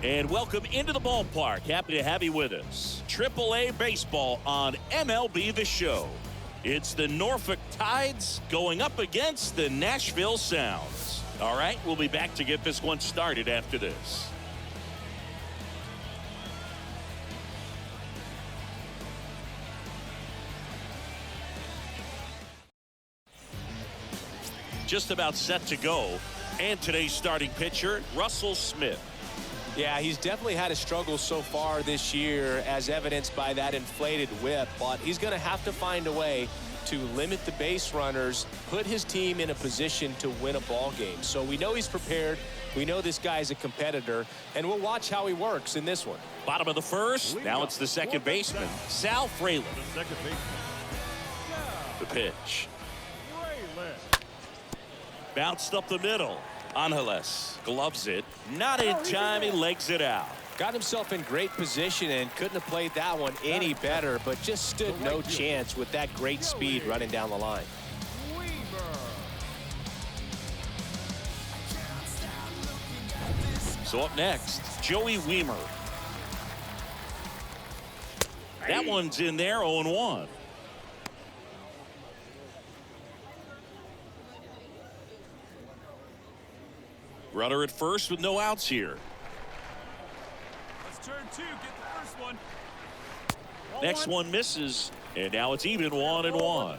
And welcome into the ballpark. Happy to have you with us. AAA baseball on MLB The Show. It's the Norfolk Tides going up against the Nashville Sounds. All right, we'll be back to get this one started after this. Just about set to go. And today's starting pitcher, Russell Smith. Yeah, he's definitely had a struggle so far this year, as evidenced by that inflated whip. But he's going to have to find a way to limit the base runners, put his team in a position to win a ball game. So we know he's prepared. We know this guy's a competitor, and we'll watch how he works in this one. Bottom of the first. Now it's the second baseman, Sal Fraley. The pitch. Bounced up the middle. Angeles gloves it. Not in time. He legs it out. Got himself in great position and couldn't have played that one any better, but just stood no chance with that great speed running down the line. So up next, Joey Wiemer. That one's in there, 0-1. Runner at first with no outs here. Let's turn two, get the first one. Next one misses, and now it's even 1-1.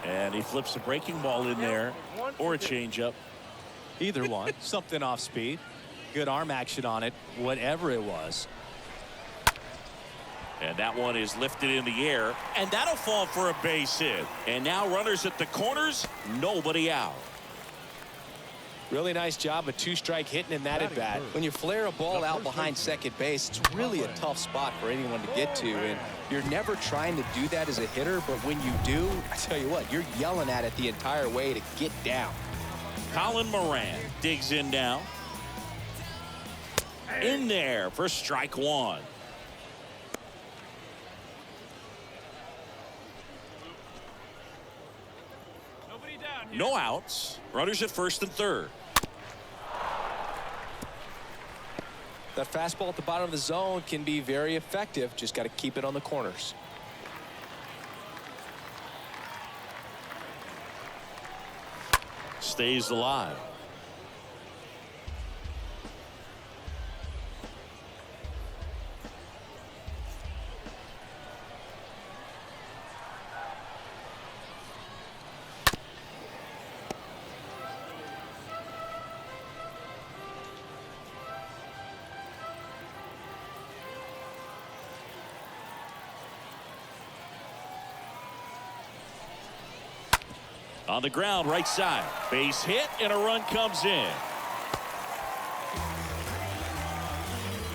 And he flips a breaking ball in there, or a changeup. Either one. Something off speed. Good arm action on it, whatever it was. And that one is lifted in the air, and that'll fall for a base hit. And now runners at the corners, nobody out. Really nice job of two-strike hitting in that at bat. When you flare a ball out behind second base, it's really a tough spot for anyone to get to, and you're never trying to do that as a hitter, but when you do, I tell you what, you're yelling at it the entire way to get down. Colin Moran digs in now. In there for strike one. No outs. Runners at first and third. That fastball at the bottom of the zone can be very effective. Just got to keep it on the corners. Stays alive. On the ground, right side. Base hit, and a run comes in.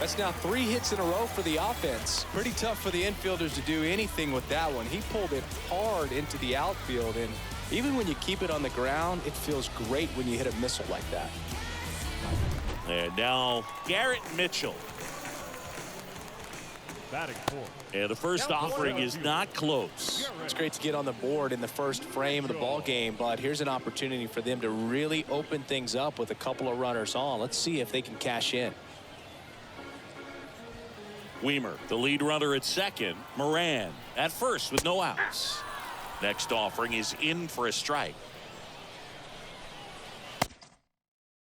That's now 3 hits in a row for the offense. Pretty tough for the infielders to do anything with that one. He pulled it hard into the outfield, and even when you keep it on the ground, it feels great when you hit a missile like that. And now Garrett Mitchell. Batting fourth. And the first offering is not close. It's great to get on the board in the first frame of the ball game, but here's an opportunity for them to really open things up with a couple of runners on. Let's see if they can cash in. Wiemer, the lead runner at second. Moran at first with no outs. Next offering is in for a strike.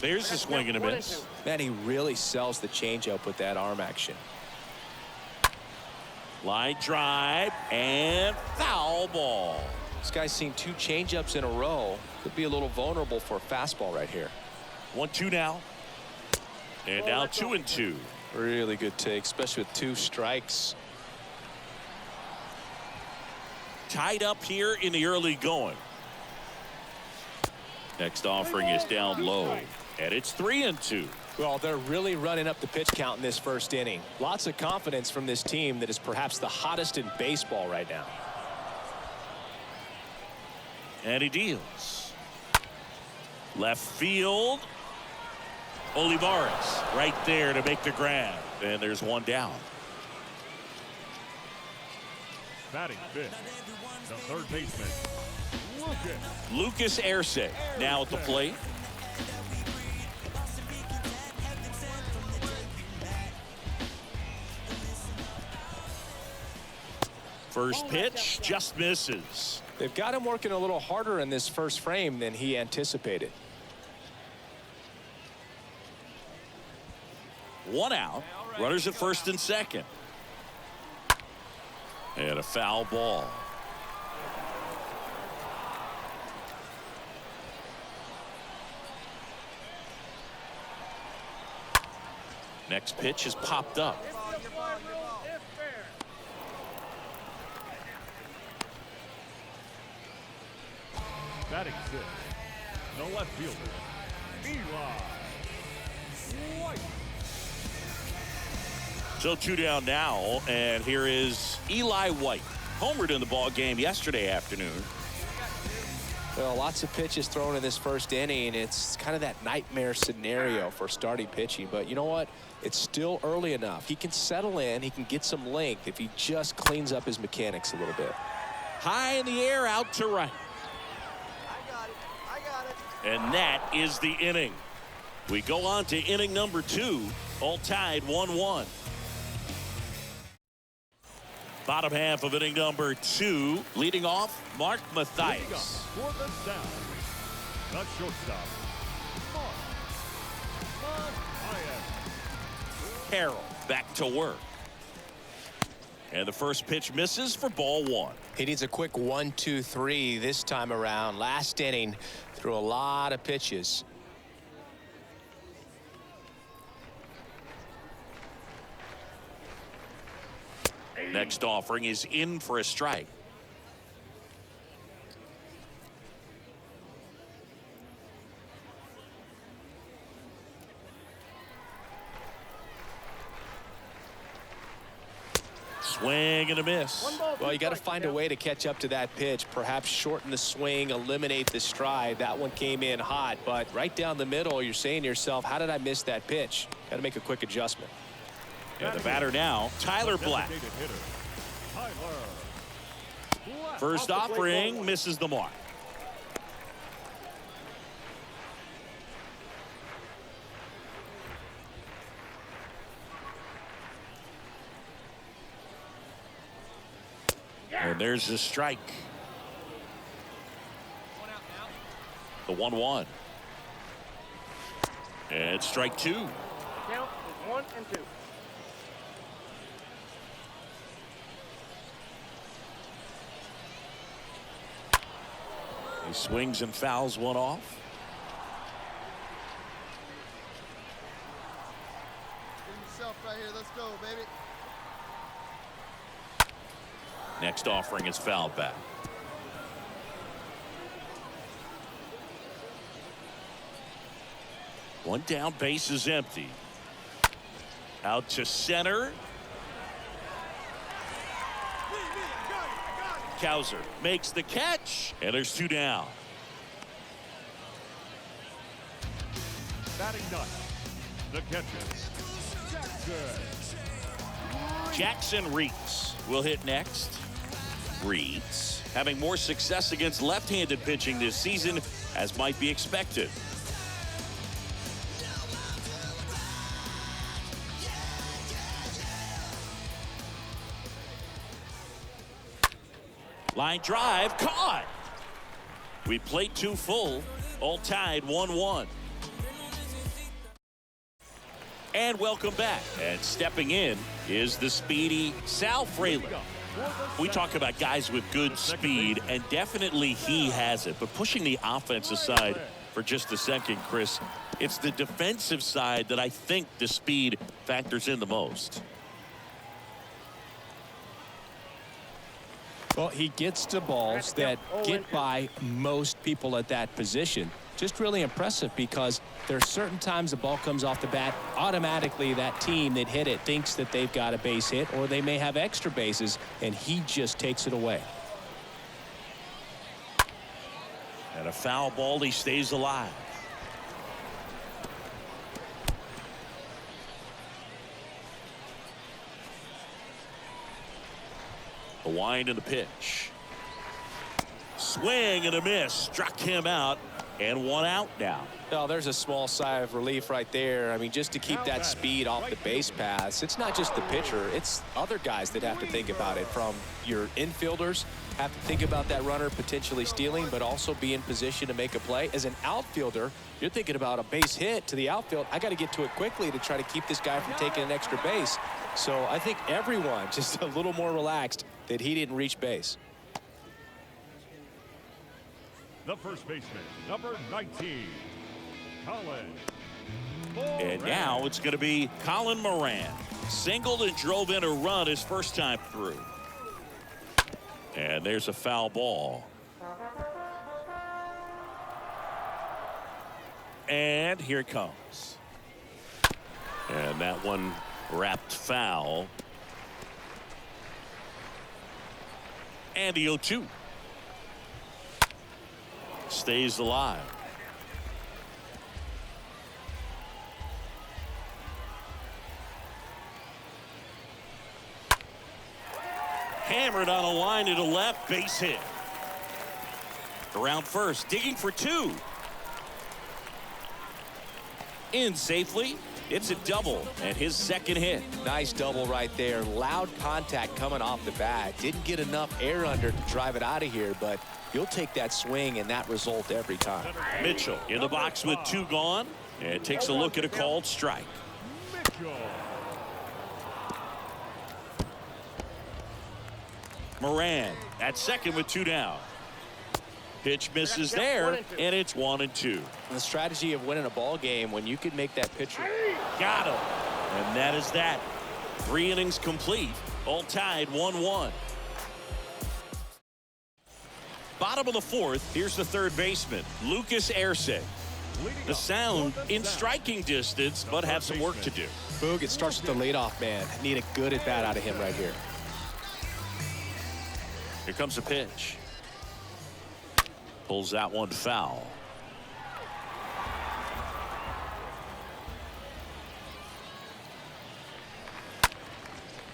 There's a swing and a miss. Man, he really sells the changeup with that arm action. Line drive and foul ball. This guy's seen 2 changeups in a row. Could be a little vulnerable for a fastball right here. 1-2 now. And now 2-2. Really good take, especially with 2 strikes. Tied up here in the early going. Next offering is down low, and it's 3-2. Well, they're really running up the pitch count in this first inning. Lots of confidence from this team that is perhaps the hottest in baseball right now. And he deals. Left field. Olivares right there to make the grab. And there's one down. Batting fifth, the third baseman, Lucas Erce now at the plate. First pitch just misses. They've got him working a little harder in this first frame than he anticipated. One out. Runners at first and second. And a foul ball. Next pitch is popped up. Batting six. The left fielder, Eli White. So 2 down now, and here is Eli White. Homered in the ball game yesterday afternoon. Well, lots of pitches thrown in this first inning. It's kind of that nightmare scenario for starting pitching. But you know what? It's still early enough. He can settle in. He can get some length if he just cleans up his mechanics a little bit. High in the air, out to right. And that is the inning. We go on to inning number 2, all tied 1-1. Bottom half of inning number 2, leading off, Mark Mathias. For the Sound, the shortstop, Mark Mathias. Carroll back to work. And the first pitch misses for ball 1. He needs a quick 1-2-3 this time around. Last inning, threw a lot of pitches. Next offering is in for a strike. Swing and a miss. Well, you got to find a way to catch up to that pitch. Perhaps shorten the swing, eliminate the stride. That one came in hot, but right down the middle, you're saying to yourself, how did I miss that pitch? Got to make a quick adjustment. And the batter now, Tyler Black. First offering misses the mark. And there's the strike. The 1-1. And strike 2. Count is 1 and 2. He swings and fouls one off. Yourself right here. Let's go, baby. Next offering is fouled back. One down, base is empty. Out to center. Cowser makes the catch, and there's 2 down. Batting ninth, the catcher, Jackson Reitz will hit next. Reitz having more success against left-handed pitching this season, as might be expected. Line drive caught. We played 2 full, all tied 1-1. And welcome back. And stepping in is the speedy Sal Frelick. We talk about guys with good speed, and definitely he has it. But pushing the offense aside for just a second, Chris, it's the defensive side that I think the speed factors in the most. Well, he gets to balls that get by most people at that position. Just really impressive, because there are certain times the ball comes off the bat, automatically that team that hit it thinks that they've got a base hit, or they may have extra bases, and he just takes it away. And a foul ball, he stays alive. The wind and the pitch. Swing and a miss. Struck him out. And one out now. Well, there's a small sigh of relief right there. I mean, just to keep that speed off the base paths. It's not just the pitcher. It's other guys that have to think about it. From your infielders have to think about that runner potentially stealing, but also be in position to make a play. As an outfielder, you're thinking about a base hit to the outfield. I got to get to it quickly to try to keep this guy from taking an extra base. So I think everyone just a little more relaxed that he didn't reach base. The first baseman, number 19, Colin. And now it's going to be Colin Moran. Singled and drove in a run his first time through. And there's a foul ball. And here it comes. And that one wrapped foul. And the 0-2. Stays alive. Hammered on a line to the left, base hit. Around first, digging for two. In safely. It's a double and his second hit. Nice double right there. Loud contact coming off the bat. Didn't get enough air under to drive it out of here, but you'll take that swing and that result every time. Mitchell in the box with two gone and takes a look at a called strike. Mitchell. Moran at second with two down. Pitch misses there, and it's 1-2. The strategy of winning a ball game when you can make that pitcher. Got him. And that is that. 3 innings complete. All tied 1-1. Bottom of the fourth. Here's the third baseman, Lucas Erceg. The Sound in striking distance, but have some work to do. Boog, it starts with the leadoff man. Need a good at bat out of him right here. Here comes a pitch. Pulls that one foul.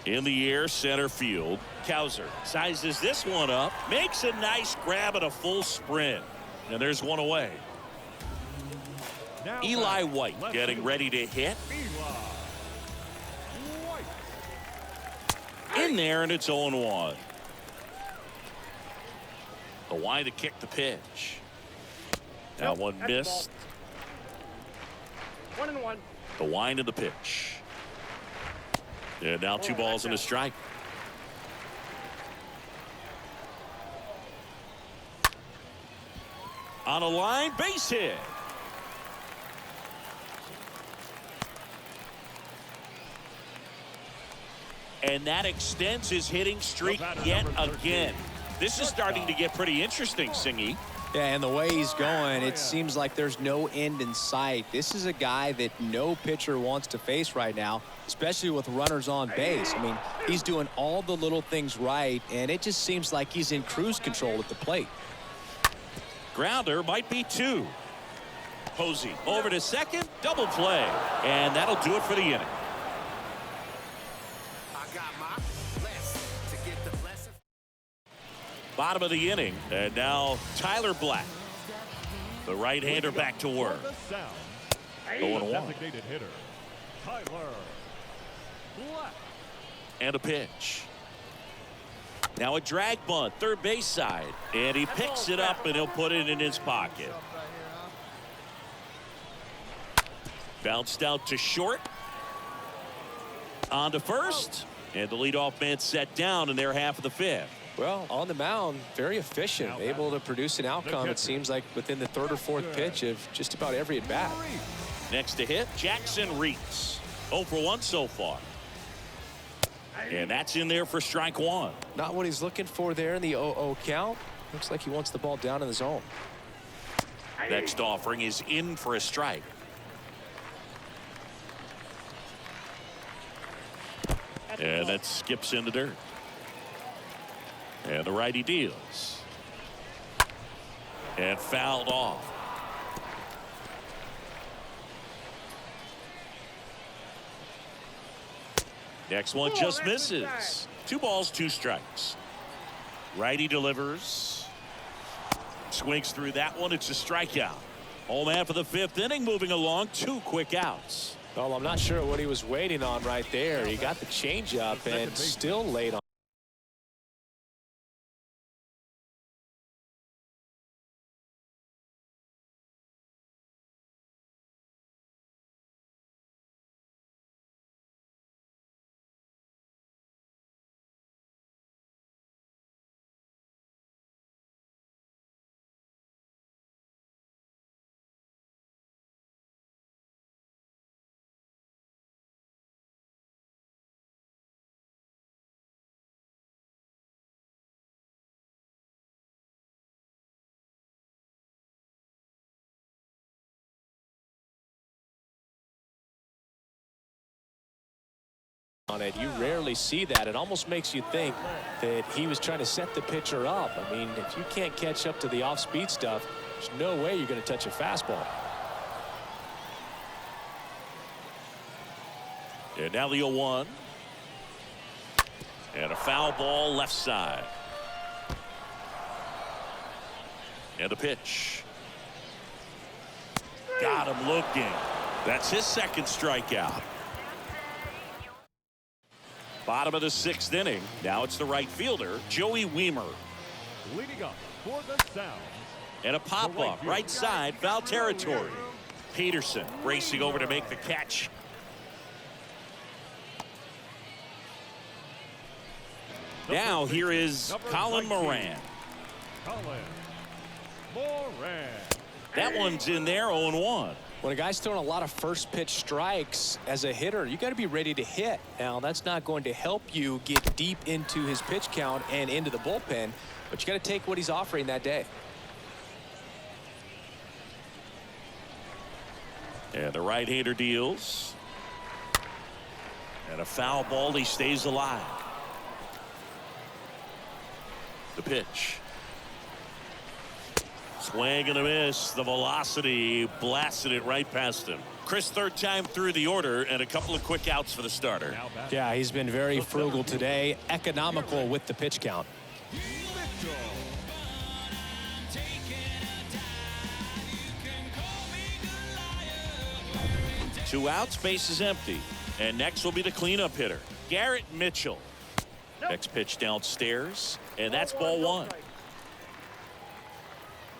In the air, center field. Cowser sizes this one up, makes a nice grab at a full sprint. And there's one away. Now Eli back, White left getting field. ready to hit. Eli White. In there, and it's 0-1. The wide to kick the pitch. That Nope, one that's the missed. 1-1. The wind of the pitch. And now 2 balls and a strike. On a line, base hit. And that extends his hitting streak yet again. This is starting to get pretty interesting, Singy. Yeah, and the way he's going, it seems like there's no end in sight. This is a guy that no pitcher wants to face right now, especially with runners on base. I mean, he's doing all the little things right, and it just seems like he's in cruise control at the plate. Grounder might be 2. Posey over to second, double play. And that'll do it for the inning. Bottom of the inning, and now Tyler Black, the right-hander, back to work. The Sound. 0-1. Designated hitter, Tyler Black. And a pitch. Now a drag bunt, third base side, and he picks it up and he'll put it in his pocket. Bounced out to short. On to first, and the leadoff man set down in their half of the fifth. Well, on the mound, very efficient, able to produce an outcome, it seems like, within the third or fourth pitch of just about every at-bat. Next to hit, Jackson Reese. 0 for 1 so far. And that's in there for strike 1. Not what he's looking for there in the 0-0 count. Looks like he wants the ball down in the zone. Next offering is in for a strike. And that skips in the dirt. And the righty deals. And fouled off. Next one just misses. 2 balls, 2 strikes. Righty delivers. Swings through that one. It's a strikeout. Home man for the 5th inning, moving along. 2 quick outs. Well, I'm not sure what he was waiting on right there. He got the changeup and still late on. On it. You rarely see that. It almost makes you think that he was trying to set the pitcher up. I mean, if you can't catch up to the off-speed stuff, there's no way you're going to touch a fastball. And now the 0-1. And a foul ball left side. And the pitch. Got him looking. That's his 2nd strikeout. Bottom of the 6th inning. Now it's the right fielder, Joey Weimer. Leading up for the Sounds. And a pop-up right side, foul territory. Peterson racing over to make the catch. Now here is Colin Moran. Colin Moran. That one's in there, 0-1. When a guy's throwing a lot of first pitch strikes as a hitter, you got to be ready to hit. Now, that's not going to help you get deep into his pitch count and into the bullpen, but you got to take what he's offering that day. And the right-hander deals. And a foul ball. He stays alive. The pitch. Swing and a miss. The velocity blasted it right past him. Chris, 3rd time through the order and a couple of quick outs for the starter. Yeah, he's been very frugal today, economical with the pitch count. 2 outs, base is empty. And next will be the cleanup hitter, Garrett Mitchell. Next pitch downstairs, and that's ball 1.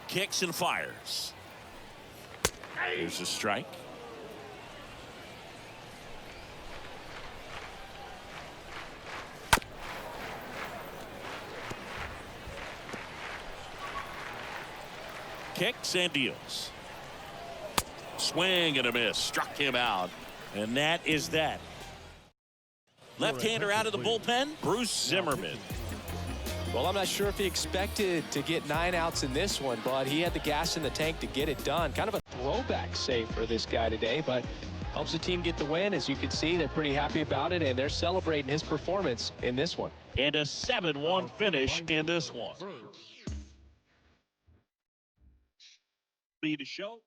Kicks and fires. Here's a strike. Kicks and deals. Swing and a miss. Struck him out. And that is that. Left-hander out of the bullpen, Bruce Zimmerman. Well, I'm not sure if he expected to get 9 outs in this one, but he had the gas in the tank to get it done. Kind of a throwback save for this guy today, but helps the team get the win. As you can see, they're pretty happy about it, and they're celebrating his performance in this one. And a 7-1 finish in this one. MLB The Show.